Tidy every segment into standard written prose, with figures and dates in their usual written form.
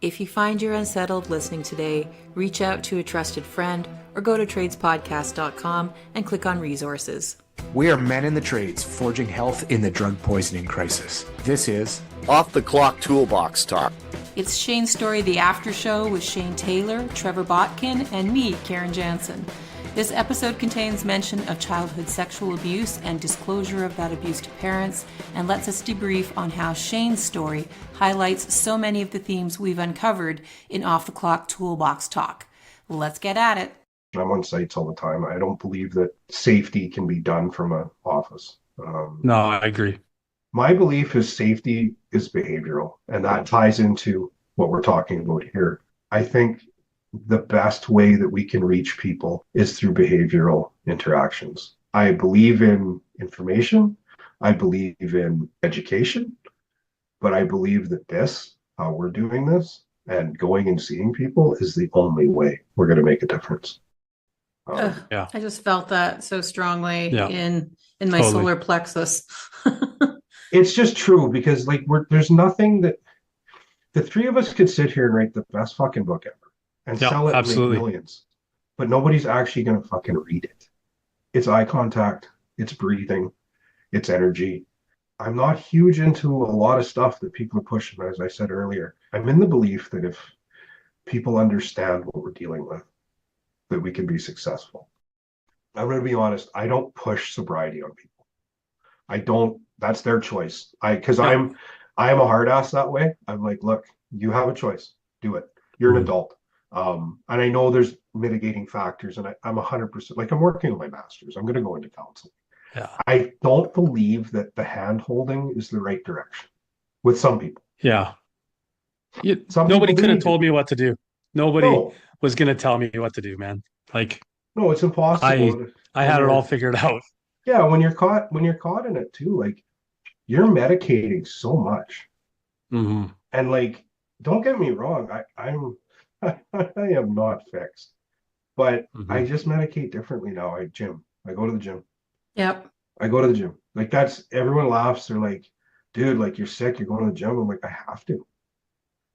If you find you're unsettled listening today, reach out to a trusted friend or go to tradespodcast.com and click on resources. We are men in the trades, forging health in the drug poisoning crisis. This is Off the Clock Toolbox Talk. It's Shayne's Story, the Aftershow with Shayne Taylor, Trevor Botkin, and me, Karen Jansen. This episode contains mention of childhood sexual abuse and disclosure of that abuse to parents, and lets us debrief on how Shayne's story highlights so many of the themes we've uncovered in Off the Clock Toolbox Talk. Let's get at it. I'm on sites all the time. I don't believe that safety can be done from an office. No, I agree. My belief is safety is behavioral, and that ties into what we're talking about here. I think the best way that we can reach people is through behavioral interactions. I believe in information. I believe in education. But I believe that how we're doing this, and going and seeing people is the only way we're going to make a difference. I just felt that so strongly in my solar plexus. It's just true, because there's nothing that the three of us could sit here and write the best fucking book ever and sell it and make millions, but nobody's actually going to fucking read it. It's eye contact, it's breathing, it's energy. I'm not huge into a lot of stuff that people are pushing. As I said earlier, I'm in the belief that if people understand what we're dealing with, that we can be successful. I'm going to be honest. I don't push sobriety on people. I don't. That's their choice. Because I am a hard ass that way. I'm like, look, you have a choice. Do it. You're an adult. And I know there's mitigating factors, and I'm 100%, like, I'm working on my master's. I'm going to go into counseling. Yeah. I don't believe that the hand holding is the right direction with some people. Yeah. Nobody could have told me what to do. Nobody was going to tell me what to do, man. No, it's impossible. I had it all figured out. Yeah. When you're caught in it too, you're medicating so much. Mm-hmm. And don't get me wrong. I am not fixed, but I just medicate differently now. I go to the gym. Yep. I go to the gym. Everyone laughs. They're like, dude, you're sick. You're going to the gym. I'm like, I have to.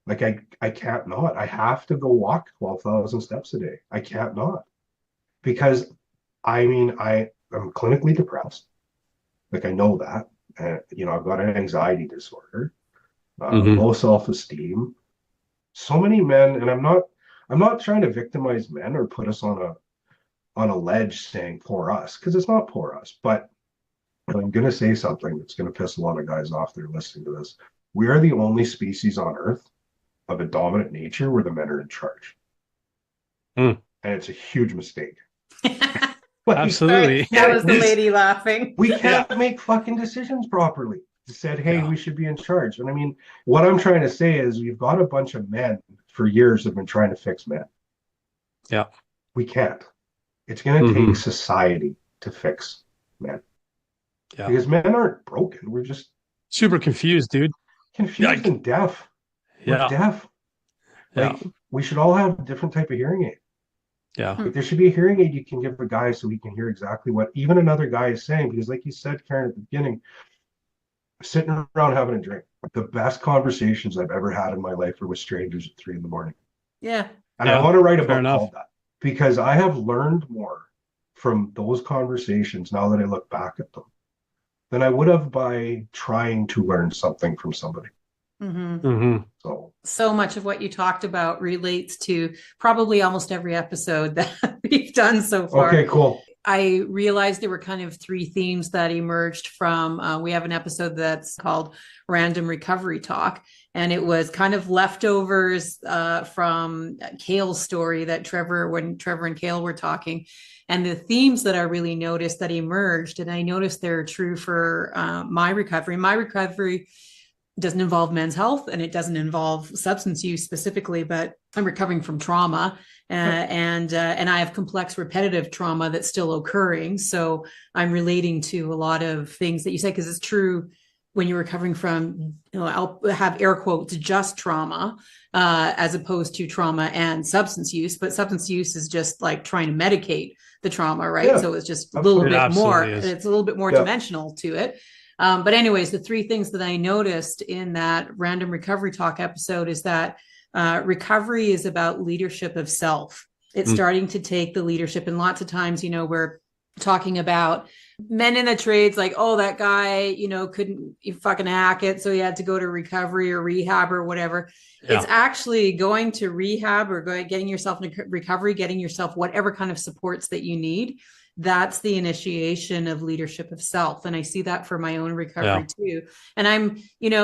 I can't not. I have to go walk 12,000 steps a day. I can't not. Because, I'm clinically depressed. I know that. I've got an anxiety disorder, low self-esteem. So many men, and I'm not trying to victimize men or put us on a ledge saying poor us, because it's not poor us. But I'm going to say something that's going to piss a lot of guys off that are listening to this. We are the only species on Earth of a dominant nature where the men are in charge. And it's a huge mistake. Absolutely. That was the lady laughing. We can't make fucking decisions properly. It said, hey, we should be in charge. And what I'm trying to say is we've got a bunch of men for years have been trying to fix men. Yeah. We can't. It's going to take society to fix men. Yeah. Because men aren't broken. We're just super confused, dude. Confused and deaf. We're deaf. We should all have a different type of hearing aid. Yeah. There should be a hearing aid you can give a guy so he can hear exactly what even another guy is saying. Because like you said, Karen, at the beginning, sitting around having a drink, the best conversations I've ever had in my life were with strangers at 3 a.m. Yeah. And I want to write a book called that, because I have learned more from those conversations now that I look back at them than I would have by trying to learn something from somebody. So much of what you talked about relates to probably almost every episode that we've done so far. Okay, cool. I realized there were kind of 3 themes that emerged from, we have an episode that's called Random Recovery Talk, and it was kind of leftovers from Kale's story when Trevor and Kale were talking. And the themes that I really noticed that emerged, and I noticed they're true for my recovery. My recovery doesn't involve men's health, and it doesn't involve substance use specifically, but I'm recovering from trauma, and I have complex repetitive trauma that's still occurring. So I'm relating to a lot of things that you say, because it's true when you're recovering from, I'll have air quotes, just trauma, as opposed to trauma and substance use. But substance use is just like trying to medicate the trauma, right? So it's just a little bit more, it's a little bit more dimensional to it. But anyways, the 3 things that I noticed in that Random Recovery Talk episode is that Recovery is about leadership of self. It's starting to take the leadership. And lots of times, we're talking about men in the trades, like, oh, that guy, couldn't fucking hack it, so he had to go to recovery or rehab or whatever. Yeah. It's actually going to rehab or getting yourself in recovery, getting yourself whatever kind of supports that you need. That's the initiation of leadership of self. And I see that for my own recovery too. And I'm,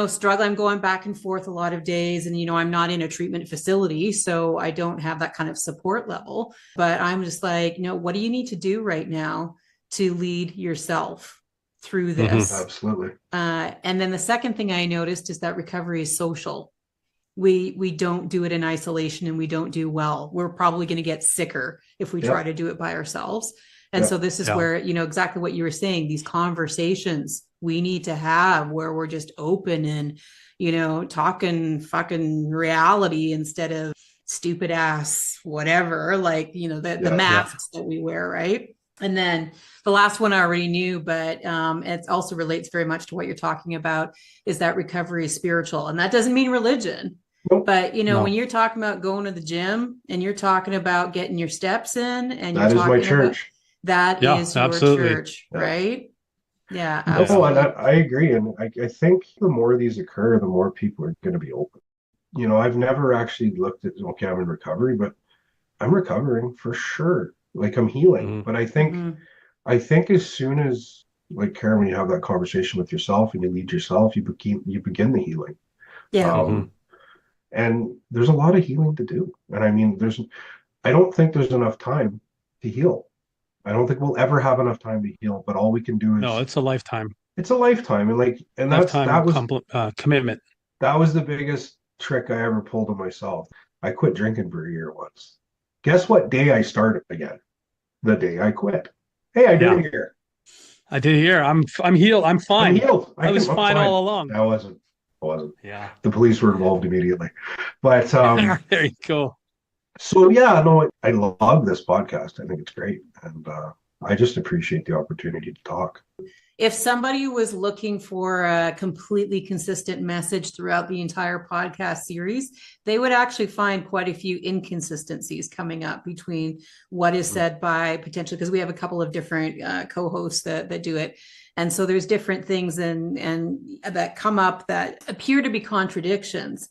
struggling, I'm going back and forth a lot of days, and, I'm not in a treatment facility, so I don't have that kind of support level, but I'm just like, what do you need to do right now to lead yourself through this? Absolutely. And then the second thing I noticed is that recovery is social. We don't do it in isolation, and we don't do well. We're probably going to get sicker if we try to do it by ourselves. And so this is where, exactly what you were saying, these conversations we need to have where we're just open and, talking fucking reality instead of stupid ass, whatever, like, the masks that we wear. Right. And then the last one I already knew, but it also relates very much to what you're talking about, is that recovery is spiritual. And that doesn't mean religion. But, when you're talking about going to the gym and you're talking about getting your steps in, and that is my church. That is your church, right? Yeah, absolutely. No, I agree. And I think the more these occur, the more people are going to be open. I've never actually looked at, okay, I'm in recovery, but I'm recovering for sure. Like, I'm healing. But I think as soon as, like, Karen, when you have that conversation with yourself and you lead yourself, you begin the healing. Yeah. And there's a lot of healing to do. And I mean, I don't think there's enough time to heal. I don't think we'll ever have enough time to heal, but all we can do is... No, it's a lifetime. It's a lifetime. And that was commitment. That was the biggest trick I ever pulled on myself. I quit drinking for a year once. Guess what day I started again? The day I quit. Hey, I did it here. I did hear. I'm healed. I'm fine. I'm healed. I was fine all along. I wasn't. Yeah. The police were involved immediately. But there you go. So I love this podcast. I think it's great. And I just appreciate the opportunity to talk. If somebody was looking for a completely consistent message throughout the entire podcast series, they would actually find quite a few inconsistencies coming up between what is said by potentially, because we have a couple of different co-hosts that do it. And so there's different things and that come up that appear to be contradictions,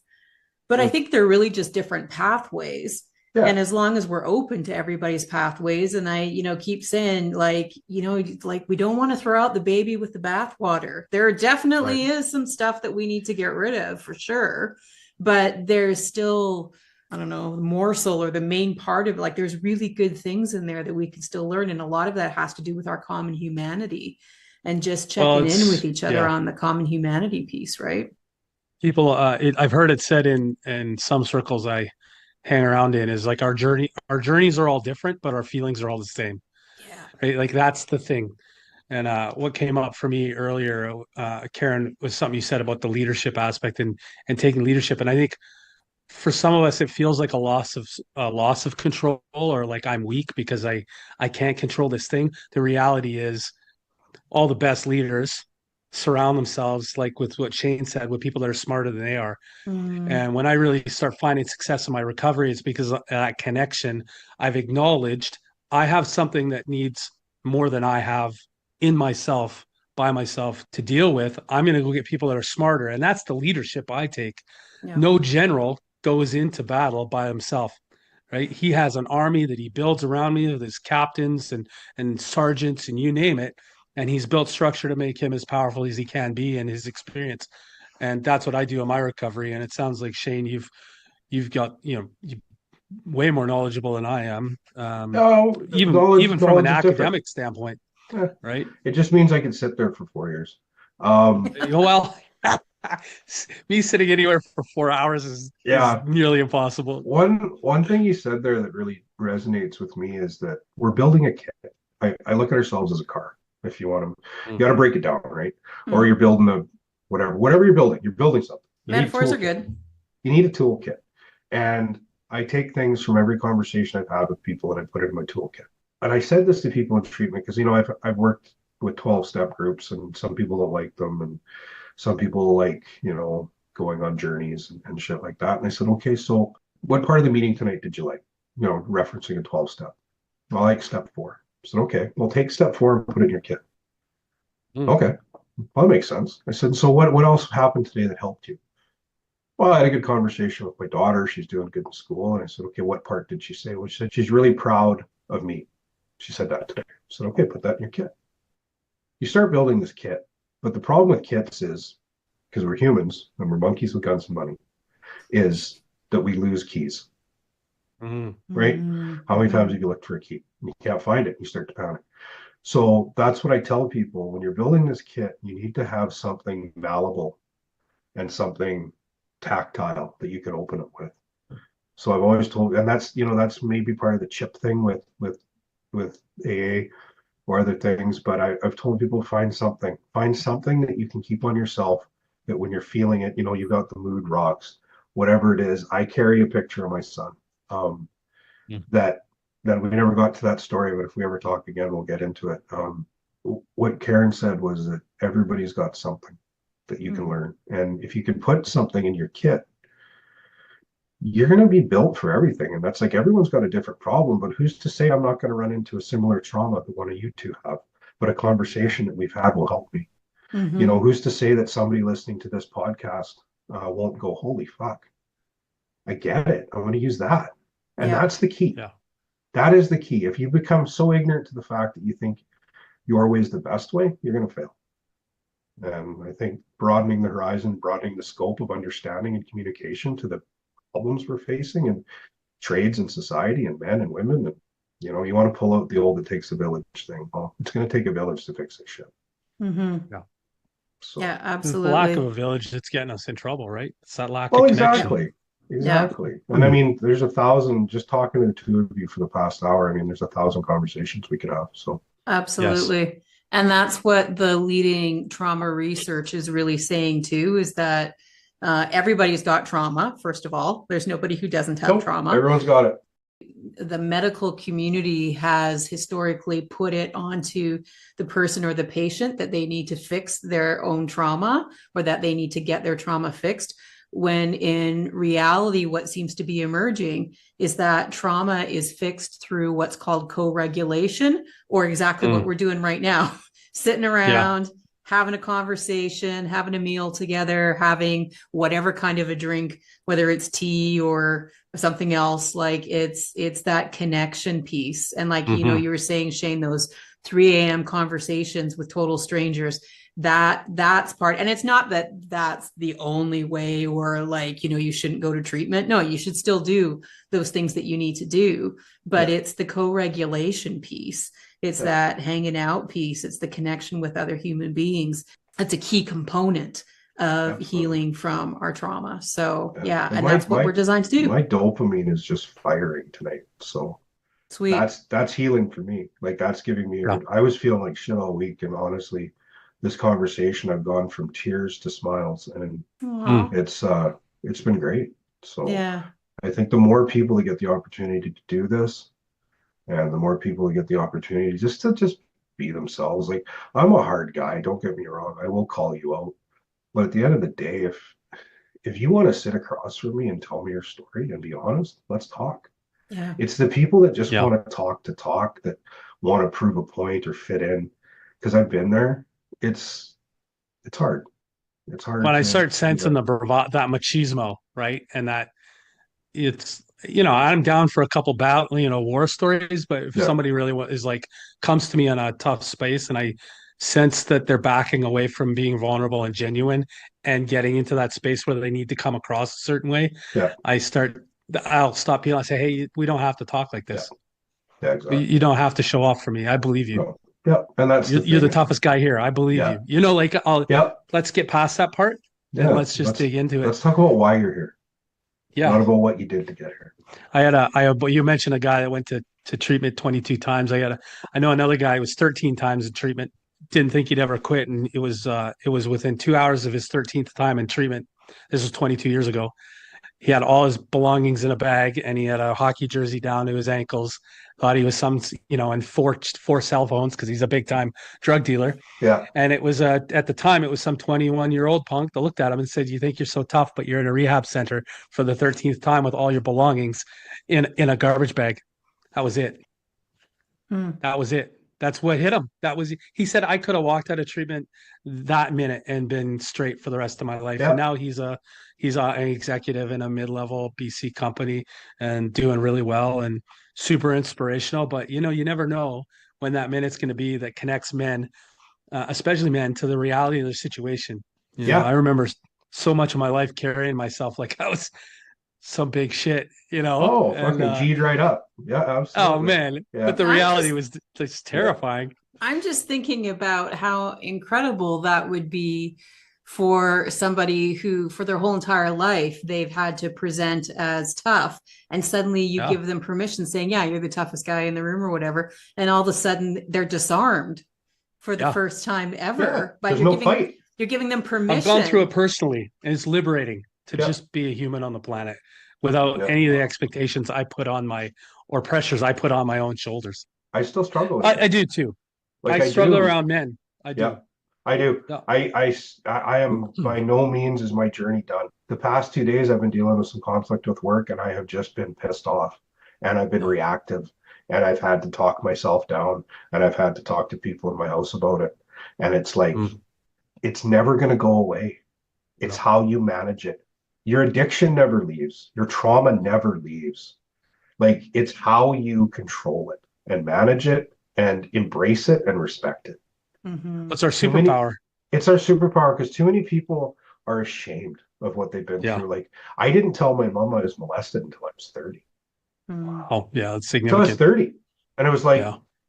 but I think they're really just different pathways. Yeah. And as long as we're open to everybody's pathways, and I, keep saying, like, we don't want to throw out the baby with the bathwater. There definitely is some stuff that we need to get rid of for sure, but there's still, I don't know, the morsel or the main part of it. Like, there's really good things in there that we can still learn. And a lot of that has to do with our common humanity and just checking in with each other on the common humanity piece. Right. People, I've heard it said in some circles I hang around in, is like our journeys are all different, but our feelings are all the same. Yeah. Right. Like, that's the thing. And what came up for me earlier, Karen, was something you said about the leadership aspect and taking leadership. And I think for some of us, it feels like a loss of control, or like I'm weak because I can't control this thing. The reality is, all the best leaders surround themselves, like with what Shayne said, with people that are smarter than they are. And when I really start finding success in my recovery, it's because of that connection. I've acknowledged I have something that needs more than I have in myself, by myself, to deal with. I'm going to go get people that are smarter. And that's the leadership I take. Yeah. No general goes into battle by himself, right? He has an army that he builds around me with his captains and sergeants and you name it. And he's built structure to make him as powerful as he can be in his experience. And that's what I do in my recovery. And it sounds like, Shayne, you've got, you're way more knowledgeable than I am. Even from an academic standpoint, right? It just means I can sit there for 4 years. Well, me sitting anywhere for 4 hours is nearly impossible. One thing you said there that really resonates with me is that we're building a kit. I look at ourselves as a car. If you want them, you got to break it down, right? Or you're building whatever you're building something. Metaphors are good. You need a toolkit. And I take things from every conversation I've had with people and I put it in my toolkit. And I said this to people in treatment because, I've worked with 12-step groups, and some people don't like them. And some people like, going on journeys and shit like that. And I said, okay, so what part of the meeting tonight did you like? You know, referencing a 12-step. I like step 4. I said, okay, well, take step 4 and put it in your kit. Okay, well, that makes sense. I said, so what else happened today that helped you? Well, I had a good conversation with my daughter. She's doing good in school. And I said, okay, what part did she say? Well, she said she's really proud of me. She said that today. I said, okay, put that in your kit. You start building this kit. But the problem with kits is, because we're humans and we're monkeys with guns and money, is that we lose keys. Right? How many times have you looked for a key? You can't find it. You start to panic. So that's what I tell people. When you're building this kit, you need to have something malleable and something tactile that you can open it with. So I've always told, and that's, you know, that's maybe part of the chip thing with AA or other things, but I've told people find something that you can keep on yourself, that when you're feeling it, you know, you've got the mood rocks, whatever it is. I carry a picture of my son. That we never got to that story, but if we ever talk again, we'll get into it. What Karen said was that everybody's got something that you can learn. And if you can put something in your kit, you're going to be built for everything. And that's like, everyone's got a different problem, but who's to say I'm not going to run into a similar trauma that one of you two have, but a conversation that we've had will help me. You know, who's to say that somebody listening to this podcast won't go, holy fuck, I get it. I want to use that. And that's the key. That is the key. If you become so ignorant to the fact that you think your way is the best way, you're going to fail. And I think broadening the horizon, broadening the scope of understanding and communication to the problems we're facing and trades and society and men and women, and, you know, you want to pull out the old "it takes a village" thing. Well, it's going to take a village to fix this shit. So, yeah, absolutely. The lack of a village that's getting us in trouble, right? It's that lack of connection. Exactly. And I mean, there's 1,000, just talking to the two of you for the past hour, I mean, there's 1,000 conversations we could have. So absolutely. Yes. And that's what the leading trauma research is really saying too, is that everybody's got trauma. First of all, there's nobody who doesn't have trauma. Everyone's got it. The medical community has historically put it onto the person or the patient that they need to fix their own trauma, or that they need to get their trauma fixed, when in reality, what seems to be emerging is that trauma is fixed through what's called co-regulation, or exactly what we're doing right now, sitting around, having a conversation, having a meal together, having whatever kind of a drink, whether it's tea or something else. Like it's that connection piece. And like, you know, you were saying, Shayne, those 3 a.m. conversations with total strangers, that's part. And it's not that that's the only way, or like, you know, you shouldn't go to treatment. No, you should still do those things that you need to do, but it's the co-regulation piece. It's that hanging out piece. It's the connection with other human beings. It's a key component of healing from our trauma. So and that's what we're designed to do. My dopamine is just firing tonight. So sweet. That's healing for me. Like, that's giving me, I was feeling like shit all week. And honestly, this conversation, I've gone from tears to smiles, and it's been great. So I think the more people that get the opportunity to do this, and the more people that get the opportunity to be themselves. Like, I'm a hard guy, don't get me wrong. I will call you out. But at the end of the day, if you want to sit across from me and tell me your story and be honest, let's talk. It's the people that just want to talk, that want to prove a point or fit in, because I've been there. It's hard. It's hard. When I start sensing the bravado, that machismo, right? And that it's, you know, I'm down for a couple war stories, but if somebody really is like, comes to me in a tough space and I sense that they're backing away from being vulnerable and genuine and getting into that space where they need to come across a certain way, I'll stop people. I say, hey, we don't have to talk like this. Exactly. You don't have to show off for me. I believe you. No. And that's you're the toughest guy here. I believe you. You know, like, let's get past that part. And let's just dig into it. Let's talk about why you're here. Not about what you did to get here. You mentioned a guy that went to treatment 22 times. I know another guy who was 13 times in treatment, didn't think he'd ever quit. And it was within 2 hours of his 13th time in treatment. This was 22 years ago. he had all his belongings in a bag, and he had a hockey jersey down to his ankles. Thought he was some, and four cell phones because he's a big time drug dealer. Yeah. And it was at the time it was some 21-year-old punk that looked at him and said, "You think you're so tough, but you're in a rehab center for the 13th time with all your belongings in a garbage bag." That was it. That was it. That's what hit him. He said, I could have walked out of treatment that minute and been straight for the rest of my life. Yeah. And now he's an executive in a mid-level BC company and doing really well and super inspirational. But you never know when that minute's going to be that connects men, especially men, to the reality of their situation. I remember so much of my life carrying myself like I was some big shit, Oh, fucking G'd right up. Yeah, absolutely. Oh man. Yeah. But the reality was just terrifying. I'm just thinking about how incredible that would be for somebody who, for their whole entire life, they've had to present as tough. And suddenly you give them permission saying, yeah, you're the toughest guy in the room or whatever. And all of a sudden they're disarmed for the first time ever. But there's fight. You're giving them permission. I've gone through it personally, and it's liberating to just be a human on the planet without any of the expectations or pressures I put on my own shoulders. I still struggle with I do too. I struggle around men. I do. Yeah, I do. Yeah. I am by no means is my journey done. The past 2 days I've been dealing with some conflict with work, and I have just been pissed off, and I've been reactive, and I've had to talk myself down, and I've had to talk to people in my house about it. And it's like, it's never going to go away. It's how you manage it. Your addiction never leaves. Your trauma never leaves. Like, it's how you control it and manage it and embrace it and respect it. What's our superpower? It's our superpower, because too many people are ashamed of what they've been through. Like, I didn't tell my mom I was molested until I was 30. Wow. Oh, yeah, that's significant. Until I was 30. And it was like,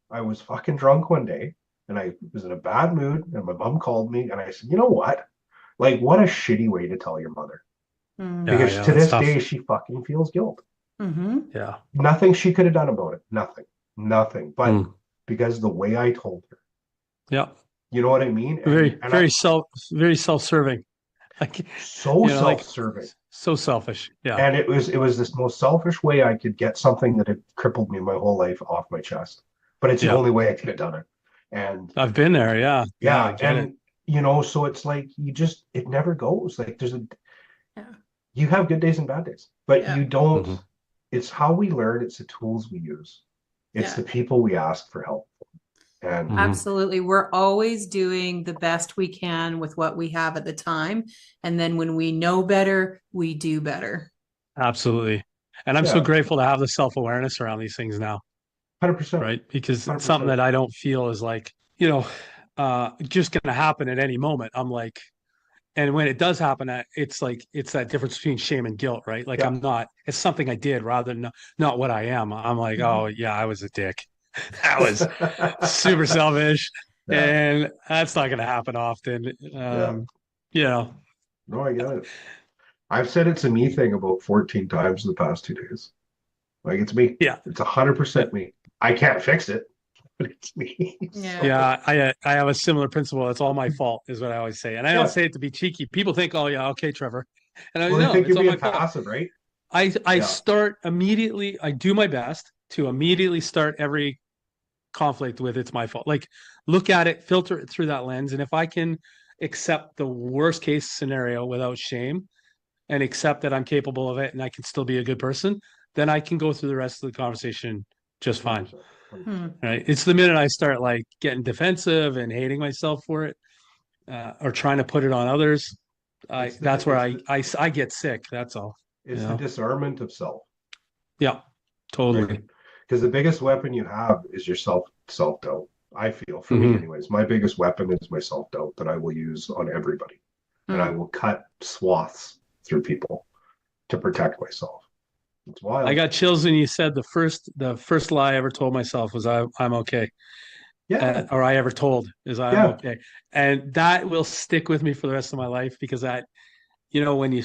I was fucking drunk one day, and I was in a bad mood, and my mom called me, and I said, you know what? Like, what a shitty way to tell your mother. Because to this day, she fucking feels guilt. Yeah. Nothing she could have done about it. Nothing. But because the way I told her. Yeah. You know what I mean? Very self-serving. Like, so self-serving. So selfish. Yeah. And it was this most selfish way I could get something that had crippled me my whole life off my chest. But it's the only way I could have done it. And I've been there. Yeah. And so it's like, it never goes. Like, you have good days and bad days, but you don't. It's how we learn. It's the tools we use. It's the people we ask for help. And absolutely, we're always doing the best we can with what we have at the time, and then when we know better, we do better. Absolutely. And I'm so grateful to have the self-awareness around these things now. 100%. Right, because it's something that I don't feel is like just gonna happen at any moment. I'm like, and when it does happen, it's like, it's that difference between shame and guilt, right? Like, it's something I did rather than not what I am. I'm like, oh yeah, I was a dick. That was super selfish, and that's not going to happen often. No, I get it. I've said it's a me thing about 14 times in the past 2 days. Like, it's me. Yeah. It's 100% me. I can't fix it, but it's me. Yeah. I have a similar principle. It's all my fault, is what I always say. And I don't say it to be cheeky. People think, oh yeah, okay, Trevor. And I think you're being passive, right? I start immediately. I do my best to immediately start every conflict with it's my fault. Like, look at it, filter it through that lens. And if I can accept the worst case scenario without shame and accept that I'm capable of it and I can still be a good person, then I can go through the rest of the conversation just fine. Right? It's the minute I start like getting defensive and hating myself for it, or trying to put it on others, that's where I get sick. That's all. It's the disarmament of self. Yeah, totally. Right? Because the biggest weapon you have is your self-doubt. I feel, for me anyways, my biggest weapon is my self-doubt that I will use on everybody. And I will cut swaths through people to protect myself. It's wild. I got chills when you said the first lie I ever told myself was I'm okay. Yeah. Or I ever told is I'm okay. And that will stick with me for the rest of my life, because that, when you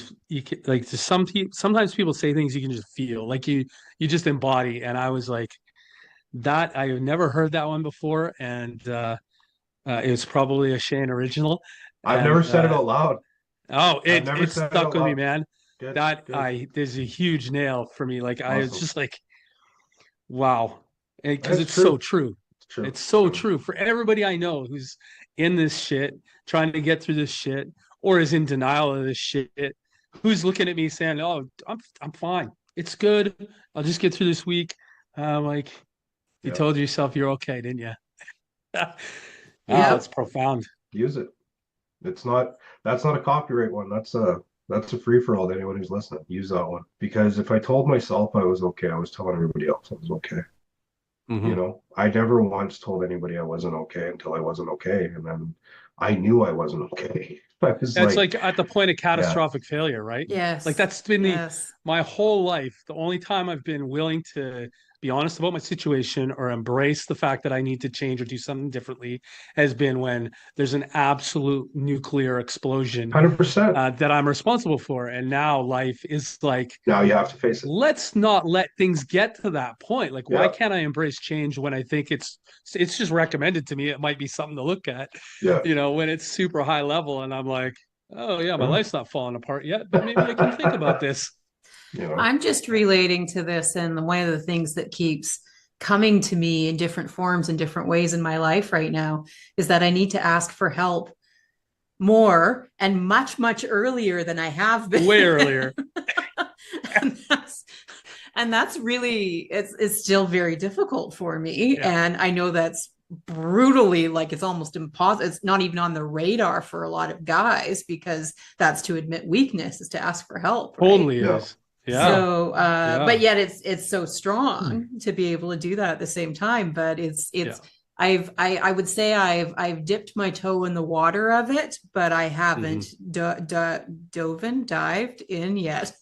like, sometimes people say things you can just feel, like you just embody. And I was like, that I've never heard that one before, and it's probably a Shayne original. I've never said it out loud. Oh, it stuck with me, man. Good, that good. there's a huge nail for me. Like I was Awesome. just like, wow, because That's it's so true. true. It's true. It's so true for everybody I know who's in this shit, trying to get through this shit, or is in denial of this shit, who's looking at me saying, "Oh, I'm fine. It's good. I'll just get through this week." Like you Yeah. told yourself you're okay, didn't you? Yeah. It's profound. Use it. It's not, that's not a copyright one. That's a free for all to anyone who's listening. Use that one. Because if I told myself I was okay, I was telling everybody else I was okay. You Mm-hmm. know, I never once told anybody I wasn't okay until I wasn't okay. And then I knew I wasn't okay. I was That's like, like at the point of yeah, catastrophic failure, right? Like Yes. that's been Yes. my whole life. The only time I've been willing to be honest about my situation or embrace the fact that I need to change or do something differently has been when there's an absolute nuclear explosion 100%. that I'm responsible for. And now life is like, Now you have to face it. let's not let things get to that point. Like, why Yeah. can't I embrace change when I think it's just recommended to me? It might be something to look at, Yeah. when it's super high level, and I'm like, oh yeah, my Yeah. life's not falling apart yet, but maybe I can think about this. You know, I'm just relating to this, and one of the things that keeps coming to me in different forms and different ways in my life right now is that I need to ask for help more and much, much earlier than I have been. Way earlier. and that's and that's really it's still very difficult for me. Yeah. And I know that's brutally, like, it's almost impossible. It's not even on the radar for a lot of guys, because that's to admit weakness, is to ask for help, right? Totally Yeah. is. Yeah. So Yeah. but yet it's so strong to be able to do that at the same time. But it's Yeah. I would say I've dipped my toe in the water of it, but I haven't dived in yet.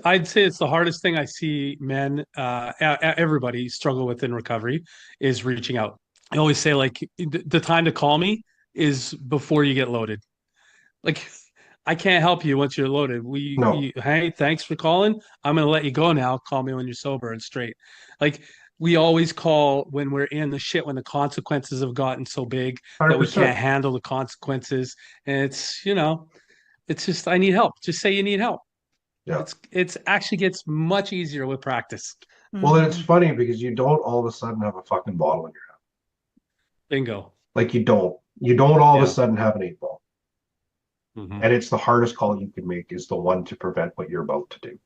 I'd say it's the hardest thing I see men, everybody struggle with in recovery is reaching out. I always say, like, the time to call me is before you get loaded. Like, I can't help you once you're loaded. No. Hey, thanks for calling. I'm going to let you go now. Call me when you're sober and straight. Like, we always call when we're in the shit, when the consequences have gotten so big that we 100%. can't handle the consequences. And it's just, I need help. Just say you need help. Yeah. It's actually gets much easier with practice. Well, and it's funny because you don't all of a sudden have a fucking bottle in your hand. Bingo. Like you don't all of Yeah. a sudden have an 8-ball. Mhm. And it's the hardest call you can make, is the one to prevent what you're about to do.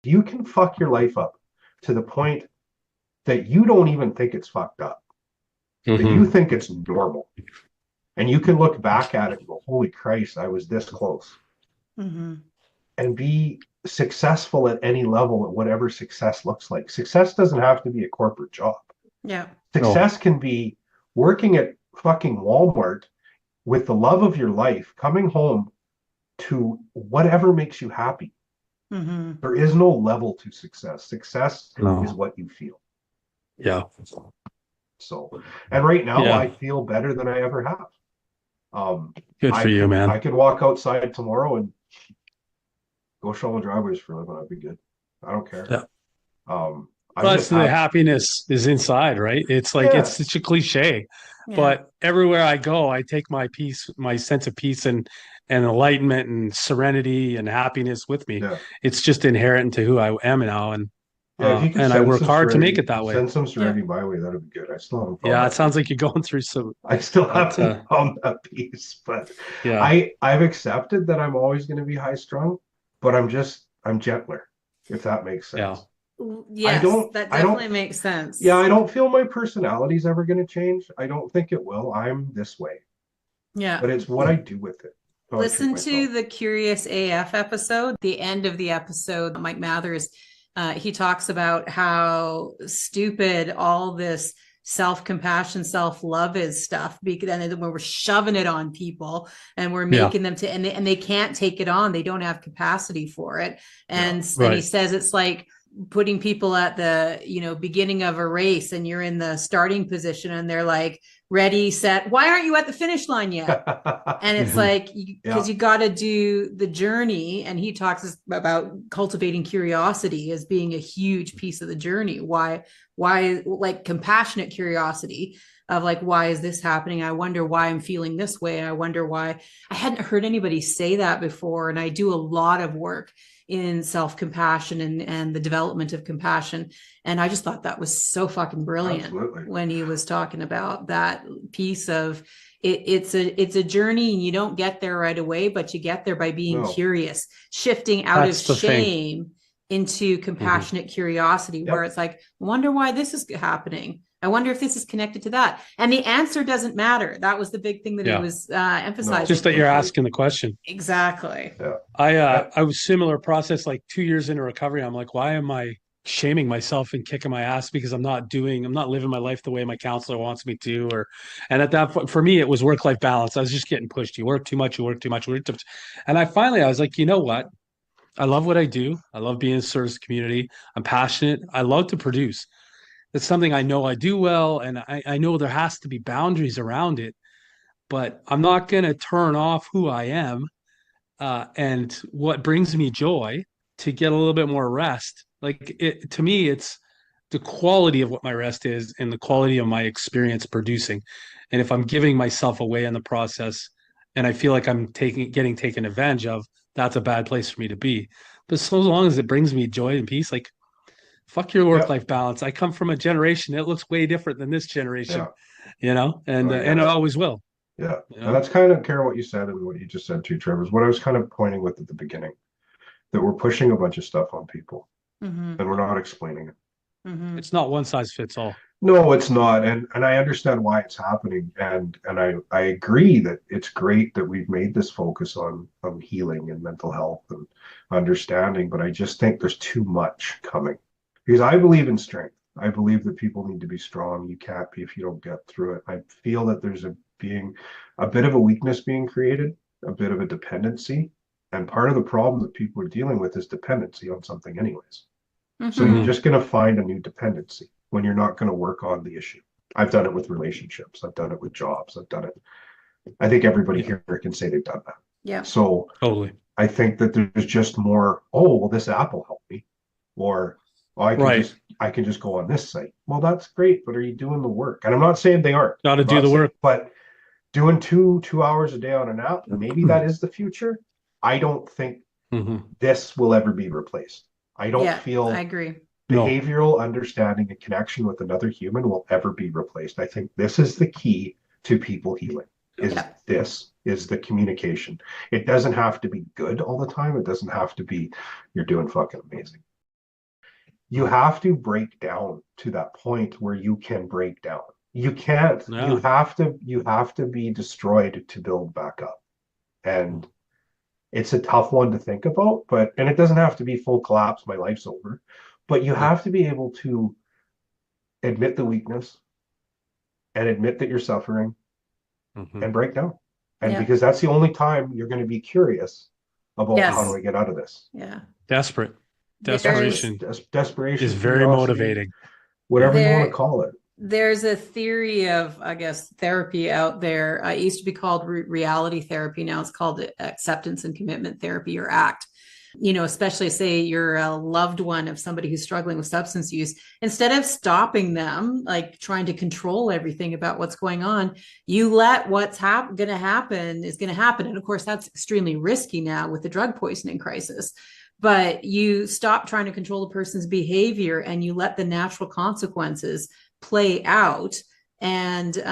You can fuck your life up to the point that you don't even think it's fucked up. That you think it's normal. And you can look back at it and go, holy Christ, I was this close. And be successful at any level, at whatever success looks like. Success doesn't have to be a corporate job. Yeah. Success can be working at fucking Walmart with the love of your life, coming home to whatever makes you happy. There is no level to success. Success is what you feel. Yeah. So, and right now Yeah. I feel better than I ever have. Good for you, man. I could walk outside tomorrow and go shovel driveways for a living. I'd be good. I don't care. Yeah. I Plus, just the have, happiness is inside, right? It's like, Yeah. it's such a cliche, but everywhere I go, I take my peace, my sense of peace and enlightenment and serenity and happiness with me. Yeah. It's just inherent to who I am now. And if you could and I work hard to make it that way. Send some serenity my way. That'd be good. I still haven't found Yeah, that it sounds peace. like you're going through some. I still haven't found that peace, but Yeah. I've accepted that I'm always going to be high strung, but I'm gentler, if that makes sense. Yes, that definitely makes sense. Yeah, I don't feel my personality's ever going to change. I don't think it will. I'm this way. Yeah. But it's what I do with it. Listen to the Curious AF episode. The end of the episode, Mike Mathers, he talks about how stupid all this self-compassion, self-love is stuff, because when we're shoving it on people and we're making them to, and they can't take it on. They don't have capacity for it. And he says it's like putting people at the beginning of a race, and you're in the starting position and they're like, ready, set, why aren't you at the finish line yet? And it's like, because you got to do the journey. And he talks about cultivating curiosity as being a huge piece of the journey. Why like compassionate curiosity, of like, why is this happening? I wonder why I'm feeling this way. I wonder why. I hadn't heard anybody say that before. And I do a lot of work in self-compassion and the development of compassion. And I just thought that was so fucking brilliant. Absolutely. When he was talking about that piece of it's a journey, and you don't get there right away, but you get there by being curious, shifting out That's of shame into compassionate curiosity, where it's like, wonder why this is happening. I wonder if this is connected to that. And the answer doesn't matter. That was the big thing that he was emphasizing. Just that you're asking the question. Exactly. Yeah. I was similar process, like 2 years into recovery. I'm like, why am I shaming myself and kicking my ass because I'm not living my life the way my counselor wants me to? And at that point, for me, it was work-life balance. I was just getting pushed. You work too much, you work too much. And I was like, you know what? I love what I do. I love being in the service community. I'm passionate. I love to produce. It's something I know I do well. And I know there has to be boundaries around it, but I'm not going to turn off who I am and what brings me joy to get a little bit more rest. Like to me, it's the quality of what my rest is and the quality of my experience producing. And if I'm giving myself away in the process and I feel like I'm getting taken advantage of, that's a bad place for me to be. But so long as it brings me joy and peace, like fuck your work-life balance. I come from a generation that looks way different than this generation, and it always will. Yeah. And that's kind of, Karen, what you said and what you just said too, Trevor, is what I was kind of pointing with at the beginning, that we're pushing a bunch of stuff on people and we're not explaining it. It's not one size fits all. No, it's not. And I understand why it's happening. And I agree that it's great that we've made this focus on healing and mental health and understanding, but I just think there's too much coming. Because I believe in strength. I believe that people need to be strong. You can't be if you don't get through it. I feel that there's a bit of a weakness being created, a bit of a dependency. And part of the problem that people are dealing with is dependency on something anyways. So you're just going to find a new dependency when you're not going to work on the issue. I've done it with relationships. I've done it with jobs. I've done it. I think everybody here can say they've done that. Yeah. So totally. I think that there's just more, well, this app will help me. Or I can just go on this site. Well, that's great, but are you doing the work? And I'm not saying they aren't. Got to do the work. But doing two hours a day on an app, maybe that is the future. I don't think this will ever be replaced. I don't feel I agree. Behavioral understanding and connection with another human will ever be replaced. I think this is the key to people healing. This is the communication. It doesn't have to be good all the time. It doesn't have to be you're doing fucking amazing. You have to break down to that point where you can break down. You can't. You have to be destroyed to build back up. And it's a tough one to think about, and it doesn't have to be full collapse, my life's over, but you have to be able to admit the weakness and admit that you're suffering and break down. And because that's the only time you're going to be curious about how do I get out of this? Yeah. Desperation is very motivating. Whatever you want to call it. There's a theory of, I guess, therapy out there. It used to be called reality therapy. Now it's called acceptance and commitment therapy, or ACT. Especially say you're a loved one of somebody who's struggling with substance use. Instead of stopping them, like trying to control everything about what's going on, you let what's going to happen is going to happen. And of course, that's extremely risky now with the drug poisoning crisis. But you stop trying to control the person's behavior and you let the natural consequences play out and get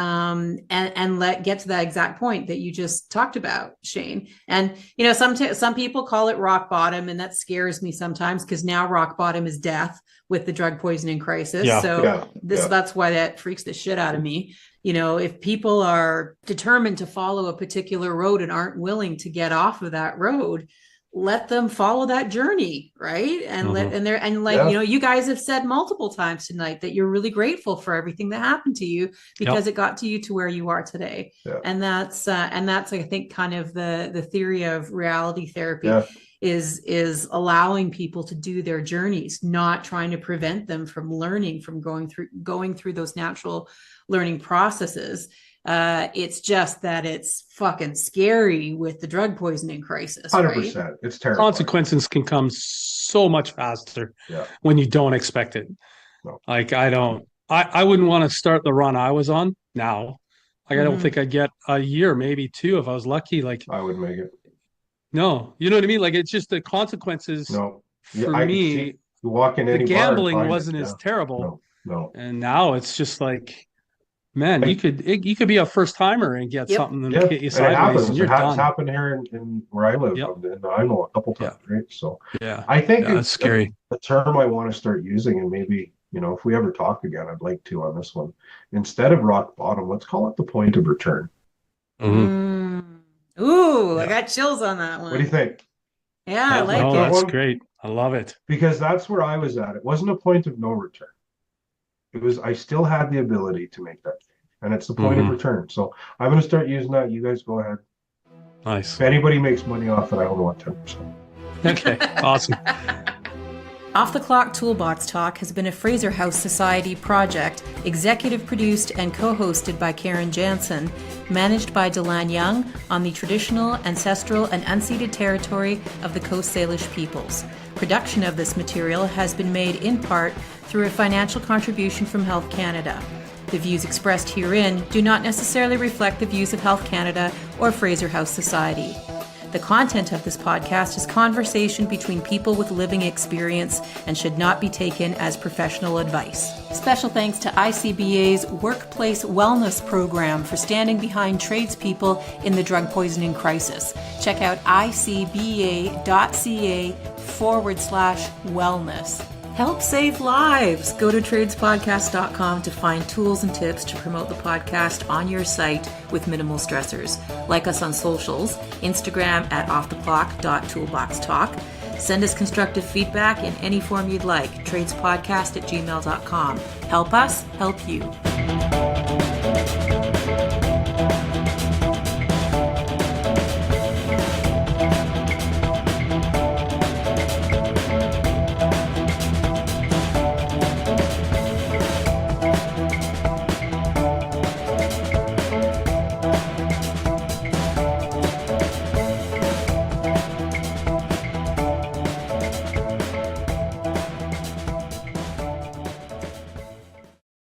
to that exact point that you just talked about, Shayne. And some people call it rock bottom, and that scares me sometimes because now rock bottom is death with the drug poisoning crisis. That's why that freaks the shit out of me. If people are determined to follow a particular road and aren't willing to get off of that road, let them follow that journey, right? And you guys have said multiple times tonight that you're really grateful for everything that happened to you because it got to you to where you are today. And that's I think kind of the theory of reality therapy is allowing people to do their journeys, not trying to prevent them from learning, from going through those natural learning processes. It's just that it's fucking scary with the drug poisoning crisis. 100%. Right? It's terrible. Consequences can come so much faster when you don't expect it. No. Like I don't I wouldn't want to start the run I was on now. Like, I don't think I'd get a year, maybe two, if I was lucky. Like, I would make it. no, you know what I mean? Like, it's just the consequences No. for I me. can see you walk in any The bar and gambling find wasn't it. as terrible. No. And now it's just like, man, you could be a first timer and get something and hit you sideways, and you're done. It's happened here in where I live, and I know a couple times, right? So I think it's scary. The term I want to start using, and maybe, you know, if we ever talk again, I'd like to on this one. Instead of rock bottom, let's call it the point of return. Ooh, I got chills on that one. What do you think? Yeah, I like it. That's great. I love it. Because that's where I was at. It wasn't a point of no return. It was, I still had the ability to make that change. And it's the point of return. So I'm going to start using that. You guys go ahead. Nice. If anybody makes money off it, I only want 10%. Okay, awesome. Off the Clock Toolbox Talk has been a Fraser House Society project, executive produced and co-hosted by Karen Jansen, managed by Delan Young on the traditional, ancestral, and unceded territory of the Coast Salish peoples. Production of this material has been made in part through a financial contribution from Health Canada. The views expressed herein do not necessarily reflect the views of Health Canada or Fraser House Society. The content of this podcast is conversation between people with living experience and should not be taken as professional advice. Special thanks to ICBA's Workplace Wellness Program for standing behind tradespeople in the drug poisoning crisis. Check out icba.ca/wellness. Help save lives. Go to tradespodcast.com to find tools and tips to promote the podcast on your site with minimal stressors. Like us on socials, Instagram at offtheclock.toolboxtalk. Send us constructive feedback in any form you'd like. tradespodcast@gmail.com. Help us, help you.